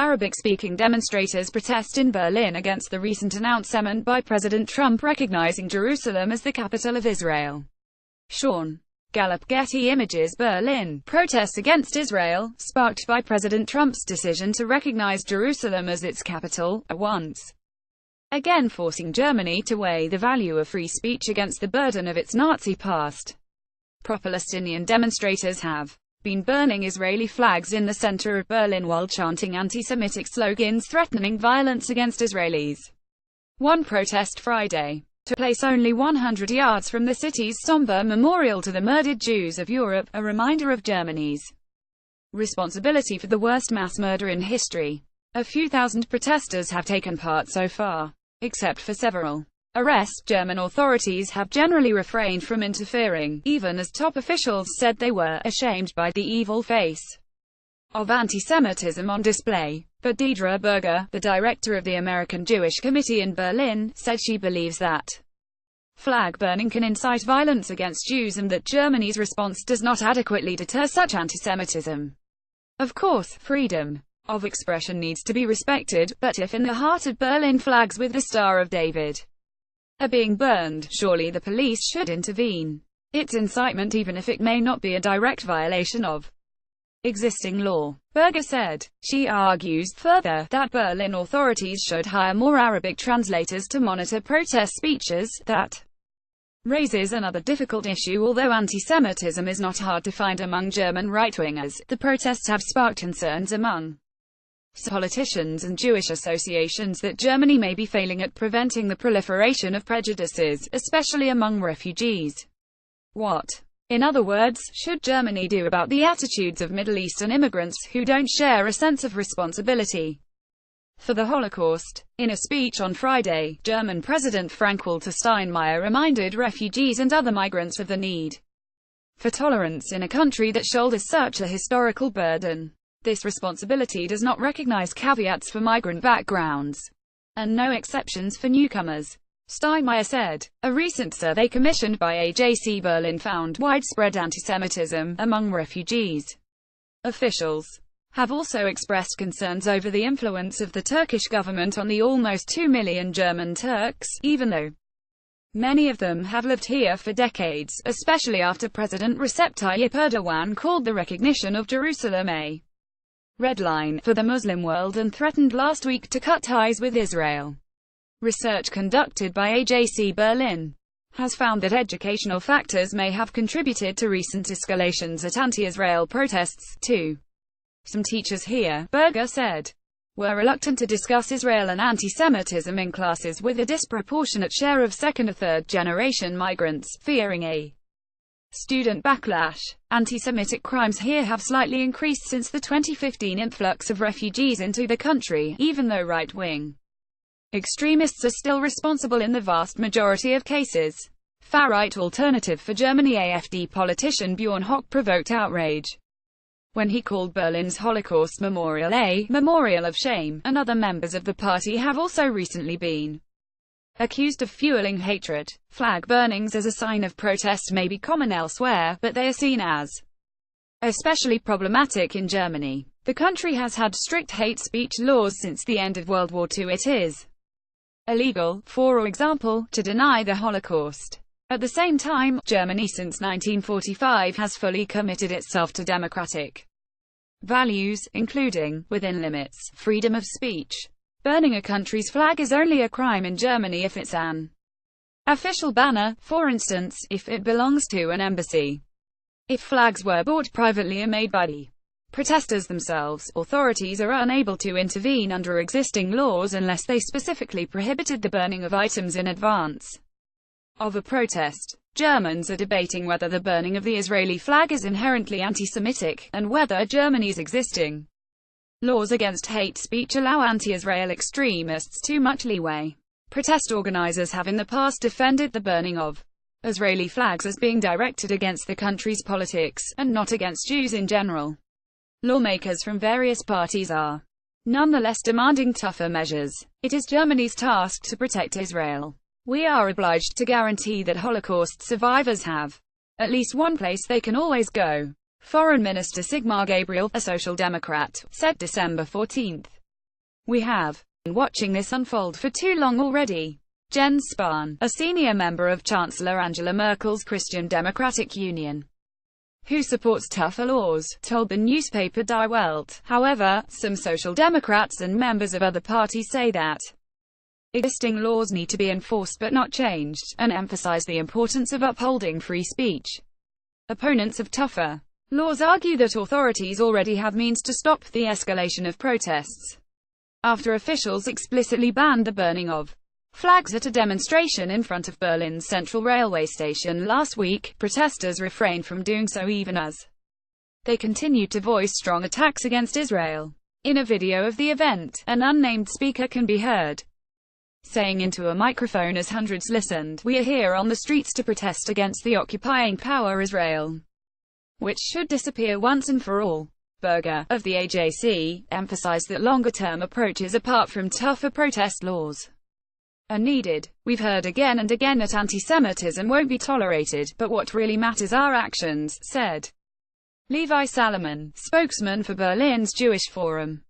Arabic-speaking demonstrators protest in Berlin against the recent announcement by President Trump recognizing Jerusalem as the capital of Israel. Sean Gallup. Getty Images. Berlin. Protests against Israel, sparked by President Trump's decision to recognize Jerusalem as its capital, are once again forcing Germany to weigh the value of free speech against the burden of its Nazi past. Pro-Palestinian demonstrators have been burning Israeli flags in the center of Berlin while chanting anti-Semitic slogans threatening violence against Israelis. One protest Friday took place only 100 yards from the city's somber memorial to the murdered Jews of Europe, a reminder of Germany's responsibility for the worst mass murder in history. A few thousand protesters have taken part so far. Except for several arrests, German authorities have generally refrained from interfering, even as top officials said they were ashamed by the evil face of anti-Semitism on display. But Deidre Berger, the director of the American Jewish Committee in Berlin, said she believes that flag burning can incite violence against Jews and that Germany's response does not adequately deter such anti-Semitism. Of course, freedom of expression needs to be respected, but if in the heart of Berlin flags with the Star of David are being burned, surely the police should intervene. It's incitement even if it may not be a direct violation of existing law, Berger said. She argues further that Berlin authorities should hire more Arabic translators to monitor protest speeches. That raises another difficult issue. Although anti-Semitism is not hard to find among German right-wingers, the protests have sparked concerns among politicians and Jewish associations that Germany may be failing at preventing the proliferation of prejudices, especially among refugees. What, in other words, should Germany do about the attitudes of Middle Eastern immigrants who don't share a sense of responsibility for the Holocaust? In a speech on Friday, German President Frank-Walter Steinmeier reminded refugees and other migrants of the need for tolerance in a country that shoulders such a historical burden. This responsibility does not recognize caveats for migrant backgrounds, and no exceptions for newcomers, Steinmeier said. A recent survey commissioned by AJC Berlin found widespread anti-Semitism among refugees. Officials have also expressed concerns over the influence of the Turkish government on the almost 2 million German Turks, even though many of them have lived here for decades, especially after President Recep Tayyip Erdogan called the recognition of Jerusalem a red line for the Muslim world and threatened last week to cut ties with Israel. Research conducted by AJC Berlin has found that educational factors may have contributed to recent escalations at anti-Israel protests, too. Some teachers here, Berger said, were reluctant to discuss Israel and anti-Semitism in classes with a disproportionate share of second- or third-generation migrants, fearing a student backlash. Anti-Semitic crimes here have slightly increased since the 2015 influx of refugees into the country, even though right-wing extremists are still responsible in the vast majority of cases. Far-right Alternative for Germany AfD politician Bjorn Höcke provoked outrage when he called Berlin's Holocaust Memorial a memorial of shame, and other members of the party have also recently been accused of fueling hatred. Flag burnings as a sign of protest may be common elsewhere, but they are seen as especially problematic in Germany. The country has had strict hate speech laws since the end of World War II. It is illegal, for example, to deny the Holocaust. At the same time, Germany since 1945 has fully committed itself to democratic values, including, within limits, freedom of speech. Burning a country's flag is only a crime in Germany if it's an official banner, for instance, if it belongs to an embassy. If flags were bought privately or made by the protesters themselves, authorities are unable to intervene under existing laws unless they specifically prohibited the burning of items in advance of a protest. Germans are debating whether the burning of the Israeli flag is inherently anti-Semitic, and whether Germany's existing laws against hate speech allow anti-Israel extremists too much leeway. Protest organizers have in the past defended the burning of Israeli flags as being directed against the country's politics, and not against Jews in general. Lawmakers from various parties are nonetheless demanding tougher measures. It is Germany's task to protect Israel. We are obliged to guarantee that Holocaust survivors have at least one place they can always go. Foreign Minister Sigmar Gabriel, a social democrat, said December 14. We have been watching this unfold for too long already. Jens Spahn, a senior member of Chancellor Angela Merkel's Christian Democratic Union, who supports tougher laws, told the newspaper Die Welt. However, some Social Democrats and members of other parties say that existing laws need to be enforced but not changed, and emphasize the importance of upholding free speech. Opponents of tougher laws argue that authorities already have means to stop the escalation of protests, after officials explicitly banned the burning of flags at a demonstration in front of Berlin's central railway station last week. Protesters refrained from doing so even as they continued to voice strong attacks against Israel. In a video of the event, an unnamed speaker can be heard saying into a microphone as hundreds listened, "We are here on the streets to protest against the occupying power Israel, which should disappear once and for all." Berger, of the AJC, emphasized that longer-term approaches apart from tougher protest laws are needed. "We've heard again and again that anti-Semitism won't be tolerated, but what really matters are actions," said Levi Salomon, spokesman for Berlin's Jewish Forum.